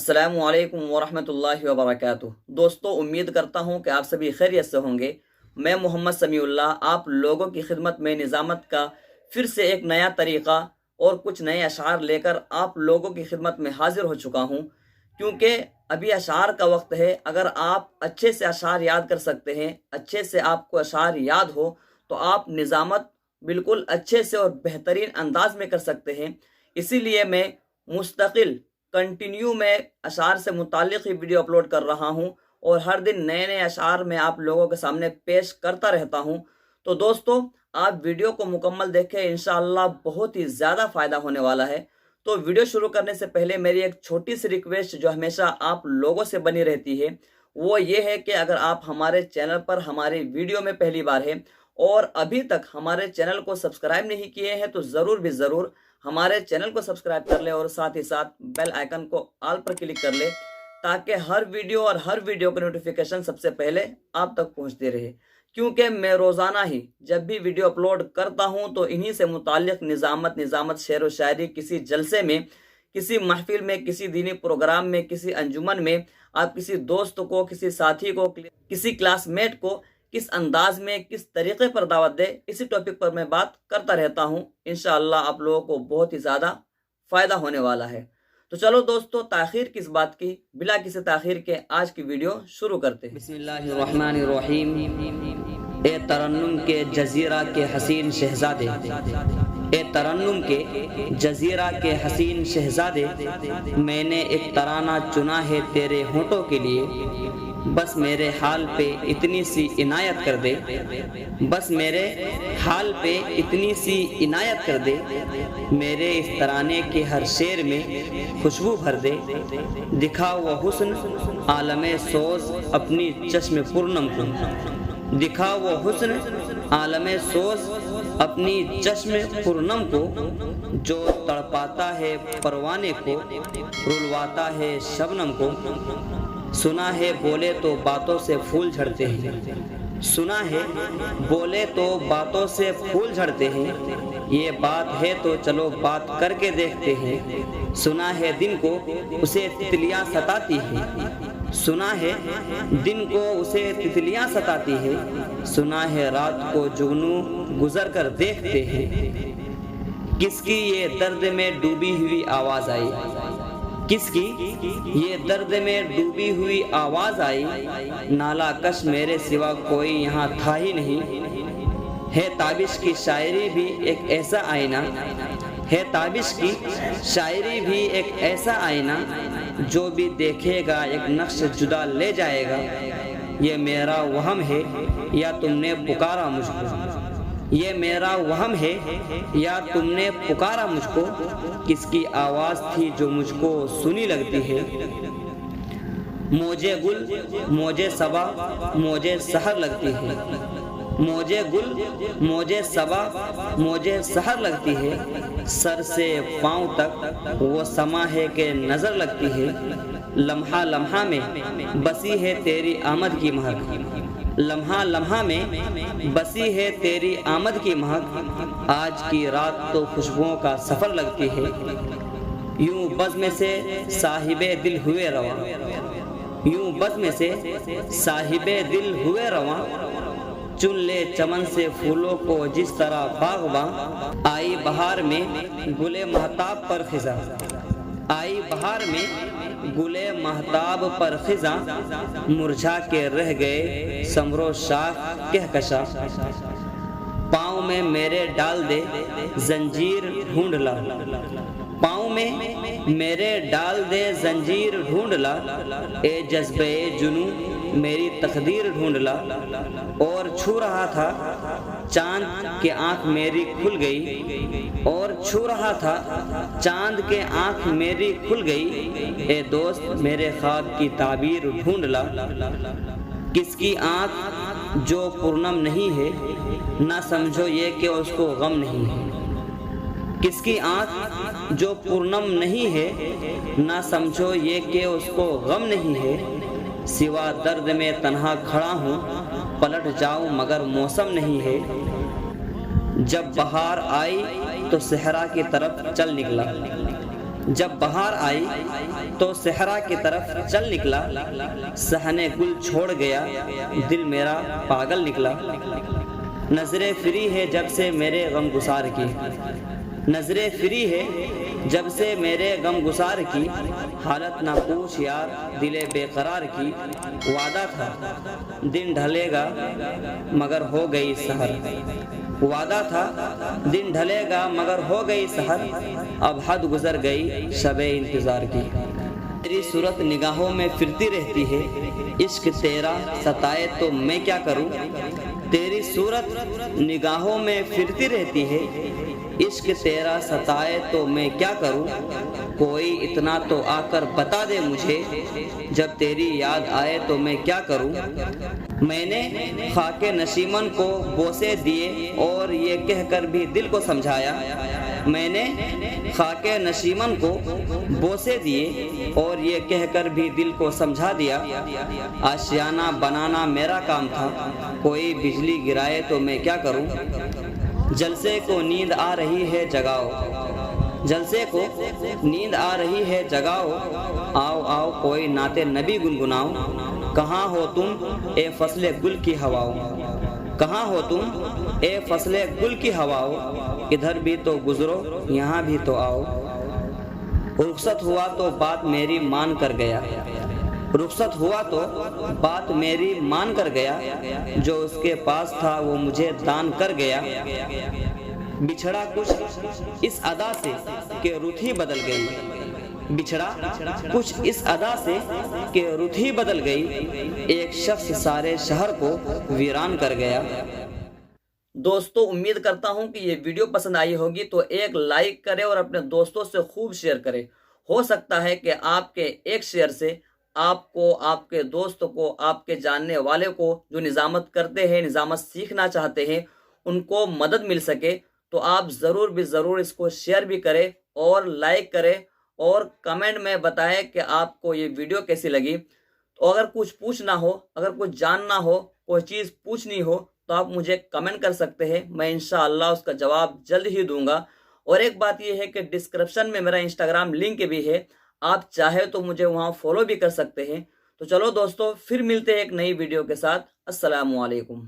السلام علیکم ورحمۃ اللہ وبرکاتہ۔ دوستو، امید کرتا ہوں کہ آپ سبھی خیریت سے ہوں گے۔ میں محمد سمیع اللہ آپ لوگوں کی خدمت میں نظامت کا پھر سے ایک نیا طریقہ اور کچھ نئے اشعار لے کر آپ لوگوں کی خدمت میں حاضر ہو چکا ہوں، کیونکہ ابھی اشعار کا وقت ہے۔ اگر آپ اچھے سے اشعار یاد کر سکتے ہیں، اچھے سے آپ کو اشعار یاد ہو، تو آپ نظامت بالکل اچھے سے اور بہترین انداز میں کر سکتے ہیں۔ اسی لیے میں مستقل کنٹینیو میں اشعار سے متعلق ہی ویڈیو اپلوڈ کر رہا ہوں، اور ہر دن نئے نئے اشعار میں آپ لوگوں کے سامنے پیش کرتا رہتا ہوں۔ تو دوستو، آپ ویڈیو کو مکمل دیکھیں، انشاءاللہ بہت ہی زیادہ فائدہ ہونے والا ہے۔ تو ویڈیو شروع کرنے سے پہلے میری ایک چھوٹی سی ریکویسٹ جو ہمیشہ آپ لوگوں سے بنی رہتی ہے، وہ یہ ہے کہ اگر آپ ہمارے چینل پر ہماری ویڈیو میں پہلی بار ہیں اور ابھی تک ہمارے چینل کو سبسکرائب نہیں کیے ہیں، تو ضرور ہمارے چینل کو سبسکرائب کر لیں، اور ساتھ ہی ساتھ بیل آئیکن کو آل پر کلک کر لیں، تاکہ ہر ویڈیو کی نوٹیفیکیشن سب سے پہلے آپ تک پہنچتے رہے۔ کیونکہ میں روزانہ ہی جب بھی ویڈیو اپلوڈ کرتا ہوں تو انہی سے متعلق نظامت شعر و شاعری، کسی جلسے میں، کسی محفل میں، کسی دینی پروگرام میں، کسی انجمن میں، آپ کسی دوست کو، کسی ساتھی کو، کسی کلاس میٹ کو کس انداز میں، کس طریقے پر دعوت دے، اسی ٹاپک پر میں بات کرتا رہتا ہوں۔ انشاءاللہ آپ لوگوں کو بہت ہی زیادہ فائدہ ہونے والا ہے۔ تو چلو دوستو، تاخیر کس بات کی، بلا کسی تاخیر کے آج کی ویڈیو شروع کرتے ہیں۔ بسم اللہ الرحمن الرحیم۔ اے ترنم کے جزیرہ کے حسین شہزادے، اے ترنم کے جزیرہ کے حسین شہزادے، میں نے ایک ترانہ چنا ہے تیرے ہونٹوں کے لیے، بس میرے حال پہ اتنی سی عنایت کر دے، بس میرے حال پہ اتنی سی عنایت کر دے، میرے اس ترانے کے ہر شعر میں خوشبو بھر دے، دکھا وہ حسن عالم سوز اپنی چشم پرنم کو، دکھا وہ حسن عالم سوز اپنی چشم پرنم کو، جو تڑپاتا ہے پروانے کو، رلواتا ہے شبنم کو، سنا ہے بولے تو باتوں سے پھول جھڑتے ہیں، سنا ہے بولے تو باتوں سے پھول جھڑتے ہیں، یہ بات ہے تو چلو بات کر کے دیکھتے ہیں، سنا ہے دن کو اسے تتلیاں ستاتی ہیں، سنا ہے دن کو اسے تتلیاں ستاتی ہے، سنا ہے رات کو جگنو گزر کر دیکھتے ہیں، کس کی یہ درد میں ڈوبی ہوئی آواز آئی، کس کی یہ درد میں ڈوبی ہوئی آواز آئی، نالا کش میرے سوا کوئی یہاں تھا ہی نہیں، ہے تابش کی شاعری بھی ایک ایسا آئینہ، ہے تابش کی شاعری بھی ایک ایسا آئینہ، جو بھی دیکھے گا ایک نقش جدا لے جائے گا، یہ میرا وہم ہے یا تم نے پکارا مجھ کو، یہ میرا وہم ہے یا تم نے پکارا مجھ کو، کس کی آواز تھی جو مجھ کو سنی لگتی ہے، موجے گل موجے صبا موجے سحر لگتی ہے، موجے گل موجے صبا موجے سحر لگتی ہے، سر سے پاؤں تک وہ سما ہے کہ نظر لگتی ہے، لمحہ لمحہ میں بسی ہے تیری آمد کی مہک، لمحہ لمحہ میں بسی ہے تیری آمد کی مہک، آج کی رات تو خوشبوؤں کا سفر لگتی ہے، یوں بزم سے صاحب دل ہوئے رواں، یوں بزم سے صاحب دل ہوئے رواں، چن لے چمن سے پھولوں کو جس طرح باغباں، آئی بہار میں گلے مہتاب پر خزاں، آئی بہار میں گلے مہتاب پر خزاں، مرجھا کے رہ گئے ثمر و شاخ کہکشاں، پاؤں میں میرے ڈال دے زنجیر ڈھونڈ لا، پاؤں میں میرے ڈال دے زنجیر ڈھونڈ لا، اے جذبے جنوں میری تقدیر ڈھونڈ لا، اور چھو رہا تھا چاند کے آنکھ میری کھل گئی، اور چھو رہا تھا چاند کے آنکھ میری کھل گئی، اے دوست میرے خواب کی تعبیر ڈھونڈ لا، کس کی آنکھ جو پرنم نہیں ہے نہ سمجھو یہ کہ اس کو غم نہیں ہے، کس کی آنکھ جو پرنم نہیں ہے نہ سمجھو یہ کہ اس کو غم نہیں ہے، سوا درد میں تنہا کھڑا ہوں پلٹ جاؤں مگر موسم نہیں ہے، جب بہار آئی تو صحرا کی طرف چل نکلا، جب بہار آئی تو صحرا کی طرف چل نکلا، صحن گل چھوڑ گیا، دل میرا پاگل نکلا۔ نظریں فری ہے جب سے میرے غم گسار کی، نظریں فری ہے جب سے میرے غم گسار کی، حالت نہ پوچھ یار دل بے قرار کی۔ وعدہ تھا دن ڈھلے گا مگر ہو گئی سحر، وعدہ تھا دن ڈھلے گا مگر ہو گئی سحر، اب حد گزر گئی شب انتظار کی۔ تیری صورت نگاہوں میں پھرتی رہتی ہے، عشق تیرا ستائے تو میں کیا کروں۔ تیری صورت نگاہوں میں پھرتی رہتی ہے، عشق تیرا ستائے تو میں کیا کروں۔ کوئی اتنا تو آ کر بتا دے مجھے، جب تیری یاد آئے تو میں کیا کروں۔ میں نے خاک نشیمن کو بوسے دیے اور یہ کہہ کر بھی دل کو سمجھایا، میں نے خاک نشیمن کو بوسے دیے اور یہ کہہ کر بھی دل کو سمجھا دیا۔ آشیانہ بنانا میرا کام تھا، کوئی بجلی گرائے تو میں کیا کروں۔ جلسے کو نیند آ رہی ہے جگاؤ، جلسے کو نیند آ رہی ہے جگاؤ، آؤ آؤ کوئی نعت نبی گنگناؤ۔ کہاں ہو تم اے فصل گل کی ہواؤ، کہاں ہو تم اے فصل گل کی ہواؤ، ادھر بھی تو گزرو یہاں بھی تو آؤ۔ رخصت ہوا تو بات میری مان کر گیا، رخصت ہوا تو بات میری مان کر گیا، جو اس کے پاس تھا وہ مجھے دان کر گیا۔ بچھڑا کچھ اس ادا سے کہ رت ہی بدل گئی، بچھڑا کچھ اس ادا سے کہ رت ہی بدل گئی، ایک شخص سارے شہر کو ویران کر گیا۔ دوستو امید کرتا ہوں کہ یہ ویڈیو پسند آئی ہوگی، تو ایک لائک کرے اور اپنے دوستوں سے خوب شیئر کرے۔ ہو سکتا ہے کہ آپ کے ایک شیئر سے آپ کو، آپ کے دوست کو، آپ کے جاننے والے کو جو نظامت کرتے ہیں، نظامت سیکھنا چاہتے ہیں، ان کو مدد مل سکے۔ تو آپ ضرور بھی ضرور اس کو شیئر بھی کریں اور لائک کریں اور کمنٹ میں بتائیں کہ آپ کو یہ ویڈیو کیسی لگی۔ تو اگر کچھ پوچھنا ہو، اگر کچھ جاننا ہو، کوئی چیز پوچھنی ہو تو آپ مجھے کمنٹ کر سکتے ہیں، میں انشاءاللہ اس کا جواب جلد ہی دوں گا۔ اور ایک بات یہ ہے کہ ڈسکرپشن میں میرا انسٹاگرام لنک بھی ہے، آپ چاہے تو مجھے وہاں فالو بھی کر سکتے ہیں۔ تو چلو دوستو پھر ملتے ہیں ایک نئی ویڈیو کے ساتھ۔ السلام علیکم۔